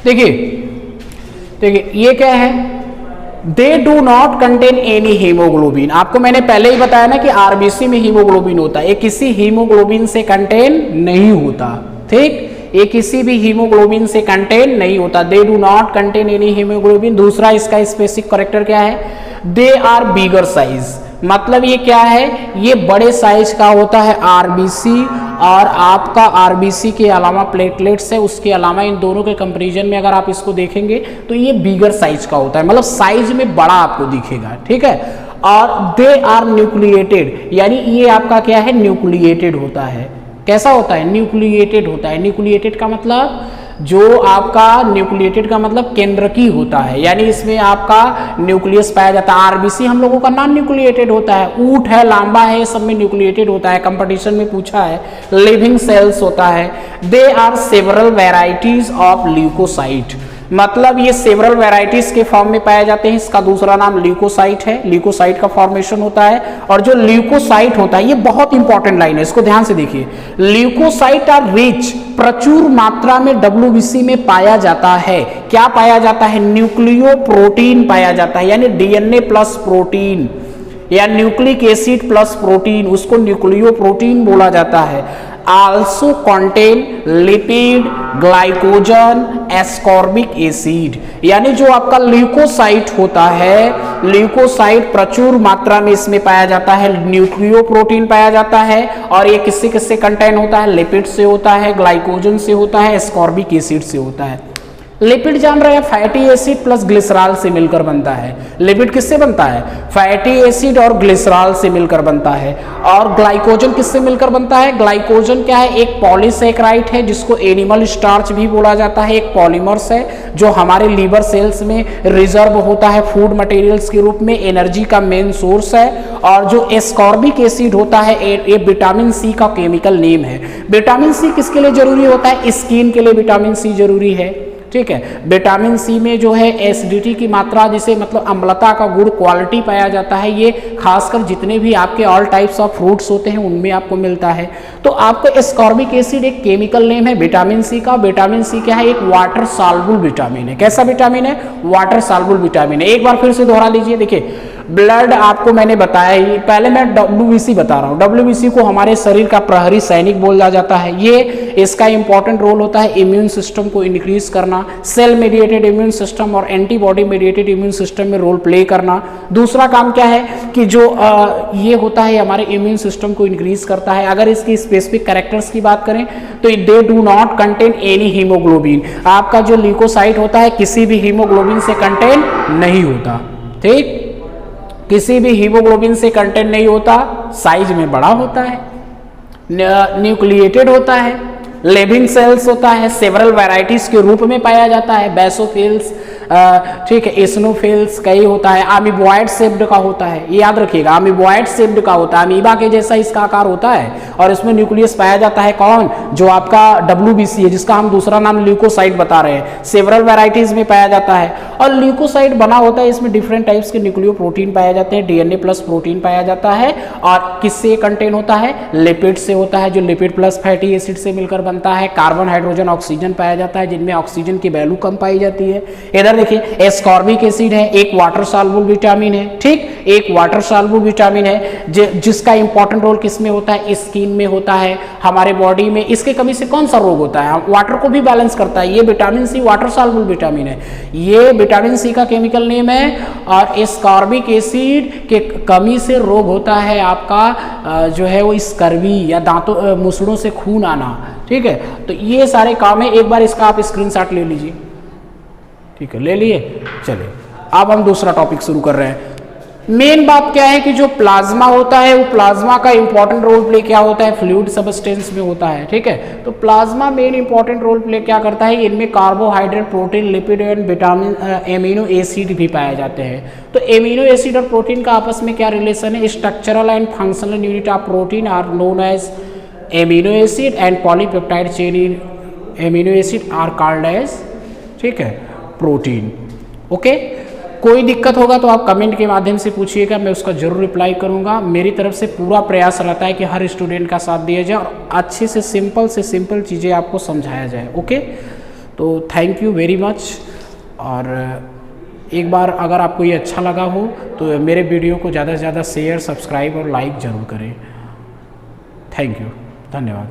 देखिए देखिए ये क्या है, they do not contain any haemoglobin. आपको मैंने पहले ही बताया ना कि आरबीसी में हीमोग्लोबिन होता है, ये किसी हीमोग्लोबिन से कंटेन नहीं होता, ठीक, ये किसी भी हीमोग्लोबिन से कंटेन नहीं होता। They do not contain any haemoglobin. दूसरा इसका स्पेसिफिक करेक्टर क्या है, दे आर बिगर साइज, मतलब ये क्या है, ये बड़े साइज का होता है आरबीसी, और आपका आरबीसी के अलावा प्लेटलेट्स है, उसके अलावा इन दोनों के कंपैरिजन में अगर आप इसको देखेंगे तो ये बिगर साइज का होता है, मतलब साइज में बड़ा आपको दिखेगा, ठीक है। और दे आर न्यूक्लिएटेड, यानी ये आपका क्या है, न्यूक्लिएटेड होता है। कैसा होता है, न्यूक्लिएटेड होता है। न्यूक्लिएटेड का मतलब, जो आपका न्यूक्लिएटेड का मतलब केंद्रकी होता है, यानी इसमें आपका न्यूक्लियस पाया जाता है। आरबीसी हम लोगों का नॉन न्यूक्लिएटेड होता है, ऊंट है, लांबा है, सब में न्यूक्लिएटेड होता है। कंपटीशन में पूछा है। लिविंग सेल्स होता है। They are several varieties of leucocyte, मतलब ये सेवरल वेराइटीज के फॉर्म में पाए जाते हैं। इसका दूसरा नाम ल्यूकोसाइट है, ल्यूकोसाइट का फॉर्मेशन होता है। और जो ल्यूकोसाइट होता है, ये बहुत इंपॉर्टेंट लाइन है, इसको ध्यान से देखिए। ल्यूकोसाइट आर रिच, प्रचुर मात्रा में डब्ल्यूबीसी में पाया जाता है। क्या पाया जाता है, न्यूक्लियो प्रोटीन पाया जाता है, यानी डीएनए प्लस प्रोटीन या न्यूक्लिक एसिड प्लस प्रोटीन, उसको न्यूक्लियो प्रोटीन बोला जाता है। Also contain lipid, glycogen, ascorbic acid, यानी जो आपका ल्यूकोसाइट होता है, ल्यूकोसाइट प्रचुर मात्रा में इसमें पाया जाता है। न्यूक्लियो प्रोटीन पाया जाता है, और ये किससे किससे कंटेन होता है, लिपिड से होता है, ग्लाइकोजन से होता है, एस्कॉर्बिक एसिड से होता है। लिपिड जान रहे हैं, फैटी एसिड प्लस ग्लिसरॉल से मिलकर बनता है। लिपिड किससे बनता है, फैटी एसिड और ग्लिसरॉल से मिलकर बनता है। और ग्लाइकोजन किससे मिलकर बनता है, ग्लाइकोजन क्या है, एक पॉलीसेकेराइड है, जिसको एनिमल स्टार्च भी बोला जाता है। एक पॉलीमर्स है जो हमारे लीवर सेल्स में रिजर्व होता है फूड मटेरियल्स के रूप में, एनर्जी का मेन सोर्स है। और जो एस्कॉर्बिक एसिड होता है, ये विटामिन सी का केमिकल नेम है। विटामिन सी किसके लिए जरूरी होता है, स्किन के लिए विटामिन सी जरूरी है, ठीक है। विटामिन सी में जो है एसिडिटी की मात्रा, जिसे मतलब अम्लता का गुण, क्वालिटी पाया जाता है। ये खासकर जितने भी आपके ऑल टाइप्स ऑफ फ्रूट्स होते हैं उनमें आपको मिलता है। तो आपको एस्कॉर्बिक एसिड एक केमिकल नेम है विटामिन सी का। विटामिन सी क्या है, एक वाटर सॉल्युबल विटामिन है। कैसा विटामिन है, वाटर सॉल्युबल विटामिन है। एक बार फिर से दोहरा लीजिए, देखिए ब्लड आपको मैंने बताया ही, पहले मैं डब्ल्यूबीसी बता रहा हूँ। डब्ल्यूबीसी को हमारे शरीर का प्रहरी सैनिक बोला जाता है। ये इसका इंपॉर्टेंट रोल होता है इम्यून सिस्टम को इंक्रीज करना, सेल मेडिएटेड इम्यून सिस्टम और एंटीबॉडी मेडिएटेड इम्यून सिस्टम में रोल प्ले करना। दूसरा काम क्या है कि जो ये होता है हमारे इम्यून सिस्टम को इंक्रीज करता है। अगर इसकी स्पेसिफिक कैरेक्टर्स की बात करें तो they do not contain any haemoglobin, आपका जो ल्यूकोसाइट होता है किसी भी हीमोग्लोबिन से कंटेन नहीं होता, ठीक, किसी भी हीमोग्लोबिन से कंटेन नहीं होता, साइज में बड़ा होता है, न्यूक्लिएटेड होता है, लिविंग सेल्स होता है, सेवरल वैरायटीज के रूप में पाया जाता है, बेसोफिल्स, ठीक है, एसिनोफिल्स कई होता है, अमीबॉइड शेप्ड का होता है, ये याद रखिएगा, अमीबॉइड शेप्ड का होता है, अमीबा के जैसा इसका आकार होता है। और इसमें न्यूक्लियस पाया जाता है कौन, जो आपका डब्ल्यूबीसी है, जिसका हम दूसरा नाम ल्यूकोसाइट बता रहे हैं। सेवरल वैरायटीज में पाया जाता है। और ल्यूकोसाइट बना होता है, इसमें डिफरेंट टाइप्स के न्यूक्लियो प्रोटीन पाए जाते हैं, डीएनए प्लस प्रोटीन पाया जाता है। और किससे कंटेन होता है, लिपिड से होता है, जो लिपिड प्लस फैटी एसिड से मिलकर बनता है। कार्बन, हाइड्रोजन, ऑक्सीजन पाया जाता है, जिनमें ऑक्सीजन की वैल्यू कम पाई जाती है। इधर देखिए एस्कॉर्बिक एसिड है, एक वाटर सॉल्युबल विटामिन है, ठीक, एक वाटर सॉल्युबल विटामिन है जिसका इंपॉर्टेंट रोल किसमें होता है, स्किन में होता है, हमारे बॉडी में। इसके कमी से कौन सा रोग होता है, वाटर को भी बैलेंस करता है। ये vitamin C water soluble vitamin है, ये विटामिन सी का केमिकल नेम है। और एस्कॉर्बिक एसिड के कमी से रोग होता है आपका जो है वो स्कर्वी या दांतों मुसड़ों से खून आना, ठीक है। तो ये सारे काम है, एक बार इसका आप स्क्रीनशॉट ले लीजिए, ठीक है, ले लिए। चलिए अब हम दूसरा टॉपिक शुरू कर रहे हैं। मेन बात क्या है कि जो प्लाज्मा होता है, वो प्लाज्मा का इंपॉर्टेंट रोल प्ले क्या होता है, फ्लूइड सबस्टेंस में होता है, ठीक है। तो plasma main important role play क्या करता है, इनमें carbohydrate, protein, lipid and vitamin, amino acid भी पाए जाते हैं। तो एमिनो एसिड और प्रोटीन का आपस में क्या रिलेशन है, structural and functional unit of protein are known as amino acid and polypeptide chain in amino acid are called as, ठीक है, प्रोटीन। ओके, कोई दिक्कत होगा तो आप कमेंट के माध्यम से पूछिएगा, मैं उसका जरूर रिप्लाई करूंगा। मेरी तरफ से पूरा प्रयास रहता है कि हर स्टूडेंट का साथ दिया जाए और अच्छे से सिंपल चीज़ें आपको समझाया जाए। ओके, तो थैंक यू वेरी मच। और एक बार अगर आपको ये अच्छा लगा हो तो मेरे वीडियो को ज़्यादा से ज़्यादा शेयर, सब्सक्राइब और लाइक ज़रूर करें। थैंक यू, धन्यवाद।